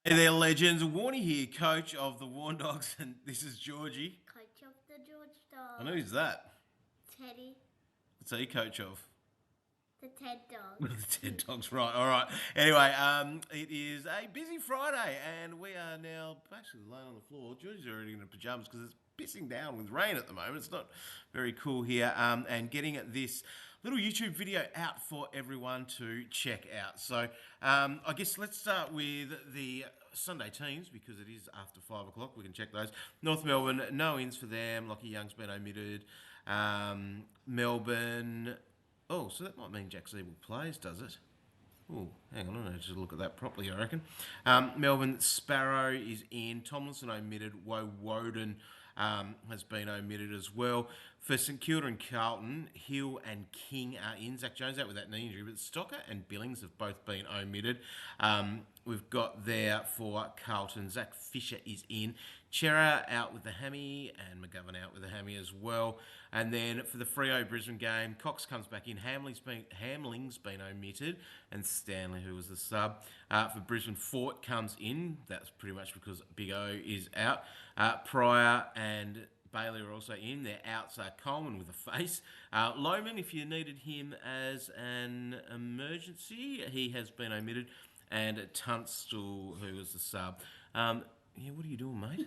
Hey there, legends. Warne here, coach of the Warne Dogs, and this is Georgie. Coach of the George I know Dogs. who's that. Teddy, What's he coach of? the Ted The Dogs. Ted Dogs, right? All right. Anyway, it is a busy Friday, and we are now basically laying on the floor. Georgie's already in her pajamas because it's pissing down with rain at the moment. It's not very cool here. And getting this little YouTube video out for everyone to check out. So I guess let's start with the Sunday teams because it is after 5 o'clock. We can check those. North Melbourne, no ins for them. Lockie Young's been omitted. Melbourne. Oh, so that might mean Jack Siebel plays, does it? Oh, hang on, I need to look at that properly, I reckon. Melbourne, Sparrow is in. Tomlinson omitted. Woden has been omitted as well. For St Kilda and Carlton, Hill and King are in. Zach Jones out with that knee injury, but Stocker and Billings have both been omitted. We've got there for Carlton, Zach Fisher is in. Chera out with the hammy and McGovern out with the hammy as well. And then for the Freo Brisbane game, Cox comes back in. Hamling's been omitted, and Stanley, who was the sub for Brisbane, Fort comes in. That's pretty much because Big O is out. Pryor and Bailey are also in. Their outs are Coleman with a face. Lohman, if you needed him as an emergency, he has been omitted. And Tunstall, who was the sub. Yeah, what are you doing, mate?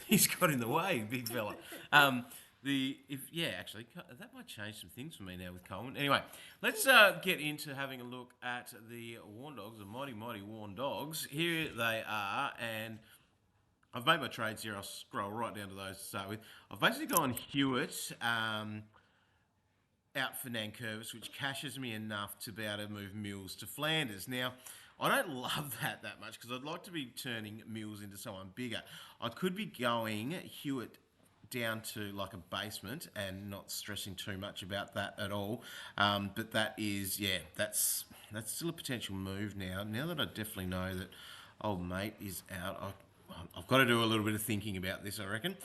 He's got in the way, big fella. Actually, that might change some things for me now with Coleman. Anyway, let's get into having a look at the Warne Dogs, the mighty Warne Dogs. Here they are, and I've made my trades here. I'll scroll right down to those to start with. I've basically gone Hewitt out for Nankervis, which cashes me enough to be able to move Mills to Flanders. Now, I don't love that much because I'd like to be turning Mills into someone bigger. I could be going Hewitt down to like a basement and not stressing too much about that at all. But that is, that's still a potential move now. Now that I definitely know that old mate is out, I've got to do a little bit of thinking about this, I reckon.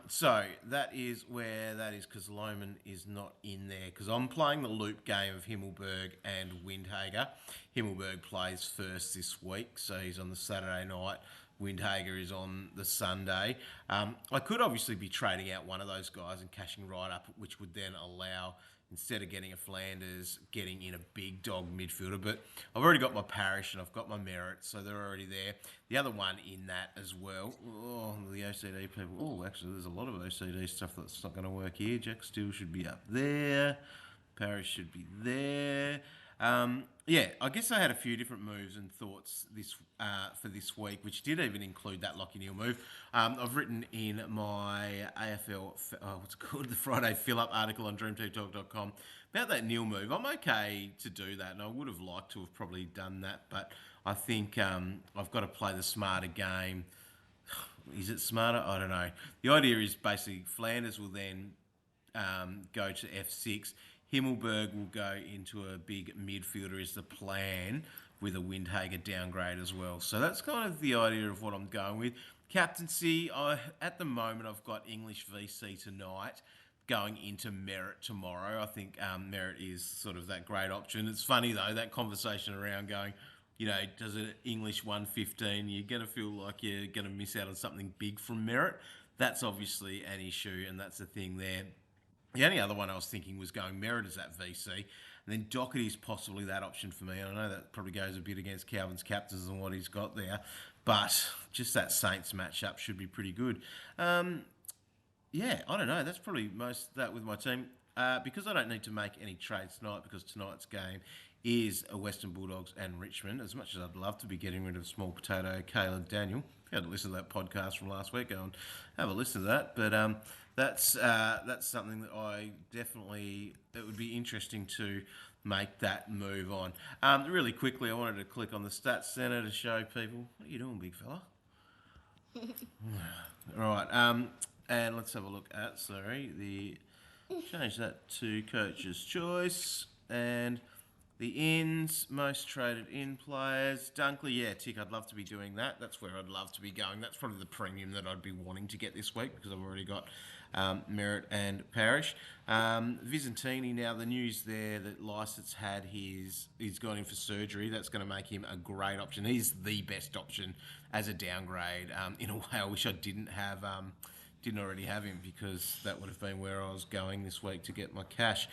So that is where that is because Lohman is not in there because I'm playing the loop game of Himmelberg and Windhager. Himmelberg plays first this week, so he's on the Saturday night. Windhager is on the Sunday. I could obviously be trading out one of those guys and cashing right up, which would then allow, instead of getting a Flanders, getting in a big dog midfielder. But I've already got my Parish and I've got my Merritt, so they're already there. The other one in that as well. Oh, the OCD people. Oh, actually, there's a lot of OCD stuff that's not going to work here. Jack Steele should be up there. Parish should be there. I guess I had a few different moves and thoughts for this week, which did even include that Lockie Neal move. I've written in my AFL, what's it called, the Friday fill-up article on DreamTeamTalk.com about that Neal move. I'm okay to do that, and I would have liked to have probably done that, but I think I've got to play the smarter game. Is it smarter? I don't know. The idea is basically Flanders will then go to F6. Himmelberg will go into a big midfielder is the plan with a Windhager downgrade as well. So that's kind of the idea of what I'm going with. Captaincy, at the moment I've got English VC tonight going into Merritt tomorrow. I think Merritt is sort of that great option. It's funny though, that conversation around going, does it English 115, you're going to feel like you're going to miss out on something big from Merritt. That's obviously an issue, and that's the thing there. The only other one I was thinking was going Merritt as that VC, and then Doherty's possibly that option for me. And I know that probably goes a bit against Calvin's captains and what he's got there, but just that Saints matchup should be pretty good. I don't know. That's probably most that with my team. Because I don't need to make any trades tonight because tonight's game is a Western Bulldogs and Richmond. As much as I'd love to be getting rid of small potato Caleb Daniel, if you had to listen to that podcast from last week, go and have a listen to that. But that's something that I definitely, it would be interesting to make that move on. Really quickly, I wanted to click on the Stats Centre to show people, what are you doing, big fella? All right, and let's have a look at, change that to Coach's Choice, and The ins, most traded in players. Dunkley, yeah, tick. I'd love to be doing that. That's where I'd love to be going. That's probably the premium that I'd be wanting to get this week because I've already got Merritt and Parrish. Visentini, now the news there that Licence had he's gone in for surgery. That's going to make him a great option. He's the best option as a downgrade. In a way, I wish I didn't already have him because that would have been where I was going this week to get my cash.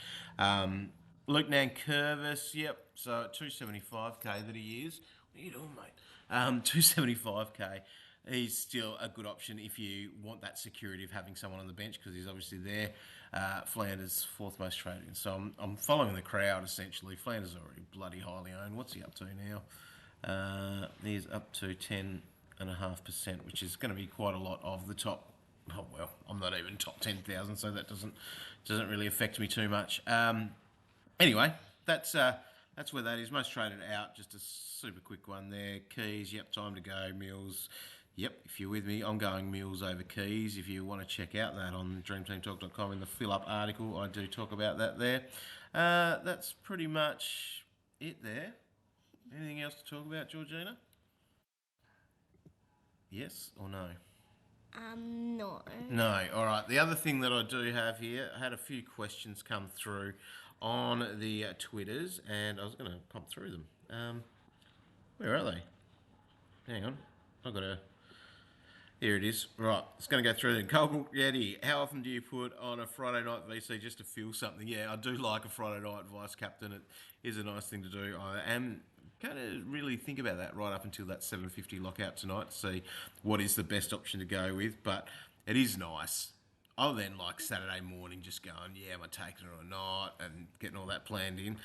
Luke Nankervis, yep. So at 275k that he is. What are you doing, mate? 275k. He's still a good option if you want that security of having someone on the bench because he's obviously there. Flanders, fourth most traded. So I'm following the crowd essentially. Flanders already bloody highly owned. What's he up to now? He's up to 10.5%, which is going to be quite a lot of the top. Oh well, I'm not even top 10,000, so that doesn't really affect me too much. Anyway, that's where that is. Most traded out, just a super quick one there. Keys, yep, time to go. Mills, yep, if you're with me, I'm going Mills over Keys. If you want to check out that on dreamteamtalk.com in the fill-up article, I do talk about that there. That's pretty much it there. Anything else to talk about, Georgina? Yes or no? No. No. All right. The other thing that I do have here, I had a few questions come through on the Twitters, and I was going to pump through them. Where are they? Hang on. I've got a... Here it is. Right. It's going to go through them. Cole Getty, how often do you put on a Friday night VC just to feel something? Yeah, I do like a Friday night vice captain. It is a nice thing to do. I am going to really think about that right up until that 750 lockout tonight to see what is the best option to go with. But it is nice. I'll then like Saturday morning just going, yeah, am I taking it or not? And getting all that planned in.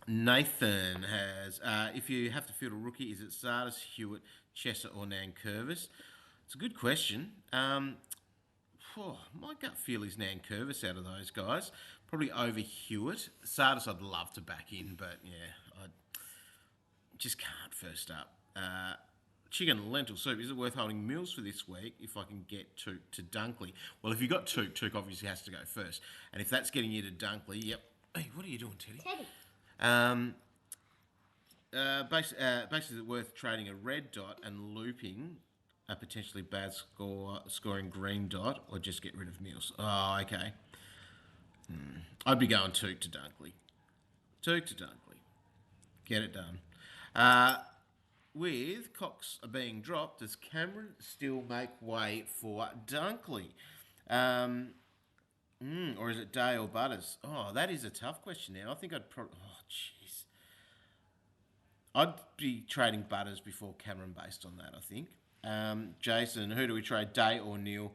Nathan has, if you have to field a rookie, is it Sardis, Hewitt, Chesser or Nankervis? It's a good question. My gut feel is Nankervis out of those guys. Probably over Hewitt. Sardis I'd love to back in, but yeah, I just can't first up. Chicken lentil soup. Is it worth holding Mills for this week if I can get Took to Dunkley? Well, if you've got Took obviously has to go first. And if that's getting you to Dunkley, yep. Hey, what are you doing, Teddy? Basically, it's worth trading a red dot and looping a potentially bad scoring green dot, or just get rid of Mills. Oh, okay. I'd be going Took to Dunkley. Took to Dunkley. Get it done. With Cox being dropped, does Cameron still make way for Dunkley? Or is it Day or Butters? Oh, that is a tough question now. I think I'd probably... Oh, jeez. I'd be trading Butters before Cameron based on that, I think. Jason, who do we trade, Day or Neil?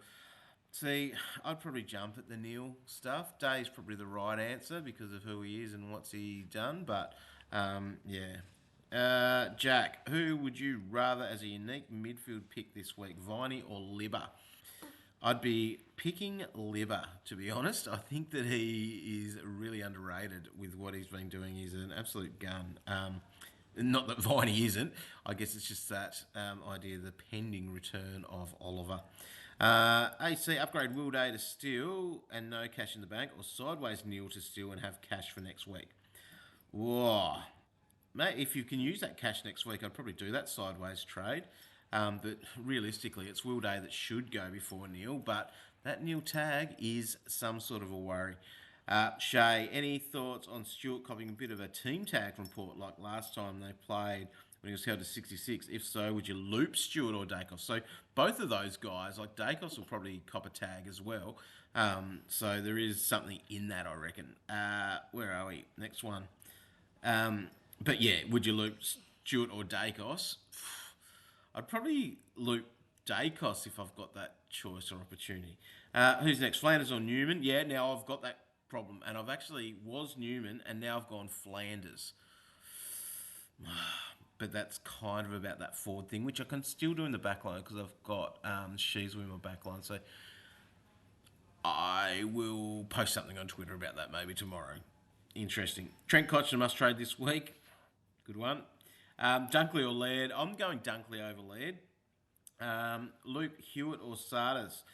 See, I'd probably jump at the Neil stuff. Day's probably the right answer because of who he is and what's he done, but yeah. Jack, who would you rather as a unique midfield pick this week, Viney or Libba? I'd be picking Libba, to be honest. I think that he is really underrated with what he's been doing. He's an absolute gun. Not that Viney isn't. I guess it's just that idea of the pending return of Oliver. AC, upgrade Will Day to Steele and no cash in the bank, or sideways Neil to Steele and have cash for next week. Whoa. Mate, if you can use that cash next week, I'd probably do that sideways trade. But realistically, it's Will Day that should go before Neil. But that Neil tag is some sort of a worry. Shay, any thoughts on Stewart copying a bit of a team tag from Port like last time they played when he was held to 66? If so, would you loop Stewart or Dacos? So both of those guys, like Dacos will probably cop a tag as well. So there is something in that, I reckon. Where are we? Next one. But yeah, would you loop Stewart or Dacos? I'd probably loop Dacos if I've got that choice or opportunity. Who's next? Flanders or Newman? Yeah, now I've got that problem. And I've actually was Newman and now I've gone Flanders. But that's kind of about that forward thing, which I can still do in the back line because I've got Shees with my back line. So I will post something on Twitter about that maybe tomorrow. Interesting. Trent Cotchin must trade this week. Good one. Dunkley or Laird? I'm going Dunkley over Laird. Luke Hewitt or Sardis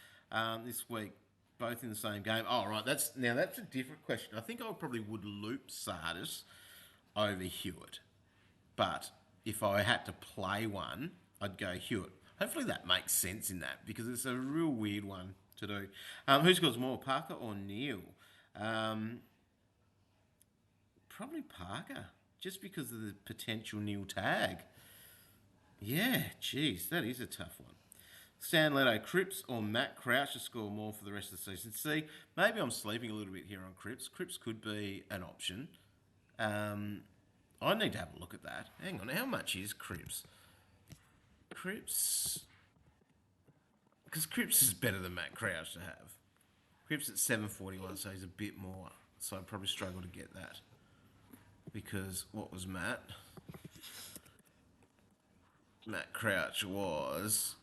this week? both in the same game. Oh, right. That's a different question. I think I probably would loop Sardis over Hewitt. But if I had to play one, I'd go Hewitt. Hopefully that makes sense in that because it's a real weird one to do. Who scores more, Parker or Neil? Probably Parker, just because of the potential Neil tag. Yeah, geez, that is a tough one. Stan Leto, Cripps or Matt Crouch to score more for the rest of the season? See, maybe I'm sleeping a little bit here on Cripps. Cripps could be an option. I need to have a look at that. Hang on, how much is Cripps? Cripps, because Cripps is better than Matt Crouch to have. Cripps at 741, so he's a bit more. So I'd probably struggle to get that. Because what was Matt? Matt Crouch was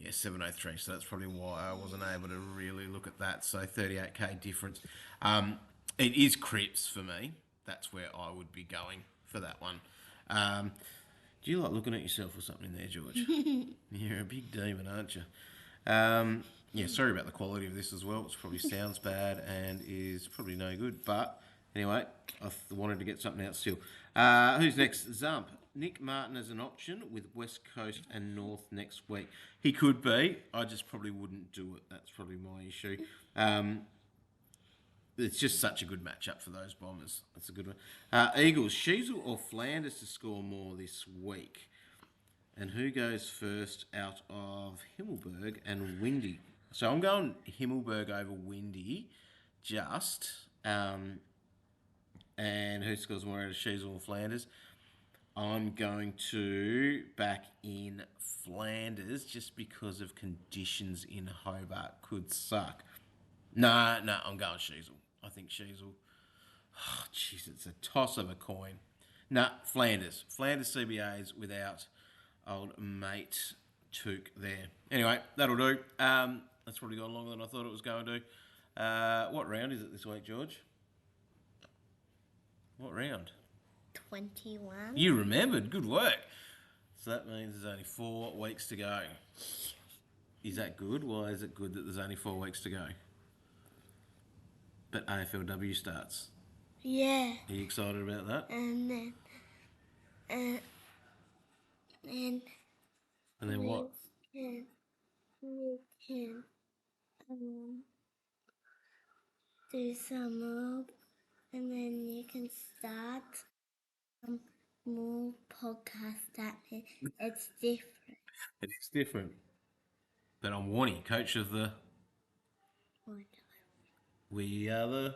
703. So that's probably why I wasn't able to really look at that. So 38k difference. It is Cripps for me. That's where I would be going for that one. Do you like looking at yourself or something there, George? You're a big demon, aren't you? Sorry about the quality of this as well. It probably sounds bad and is probably no good. But anyway, I wanted to get something out still. Who's next? Zump. Nick Martin as an option with West Coast and North next week. He could be. I just probably wouldn't do it. That's probably my issue. It's just such a good matchup for those Bombers. That's a good one. Eagles, Sheasel or Flanders to score more this week? And who goes first out of Himmelberg and Windy? So I'm going Himmelberg over Windy, just. And who scores more out of Sheasel or Flanders? I'm going to back in Flanders just because of conditions in Hobart could suck. No, I'm going Sheasel. I think Sheasel. Oh, jeez, it's a toss of a coin. Flanders. Flanders CBAs without old mate Took there. Anyway, that'll do. That's probably gone longer than I thought it was going to. What round is it this week, George? What round? 21. You remembered. Good work. So that means there's only 4 weeks to go. Is that good? Why is it good that there's only 4 weeks to go? But AFLW starts. Yeah. Are you excited about that? And then, and then what? We can do some more, and then you can start more podcasts. That it's different. It is different. But I'm Warne, coach of the... We are the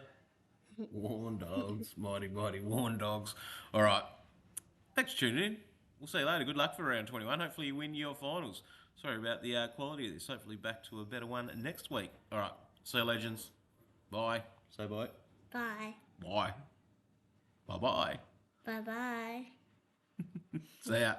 Warne Dogs. Mighty, mighty Warne Dogs. All right. Thanks for tuning in. We'll see you later. Good luck for round 21. Hopefully you win your finals. Sorry about the quality of this. Hopefully back to a better one next week. All right. See you, legends. Bye. Say bye. Bye. Bye. Bye-bye. Bye-bye. See ya.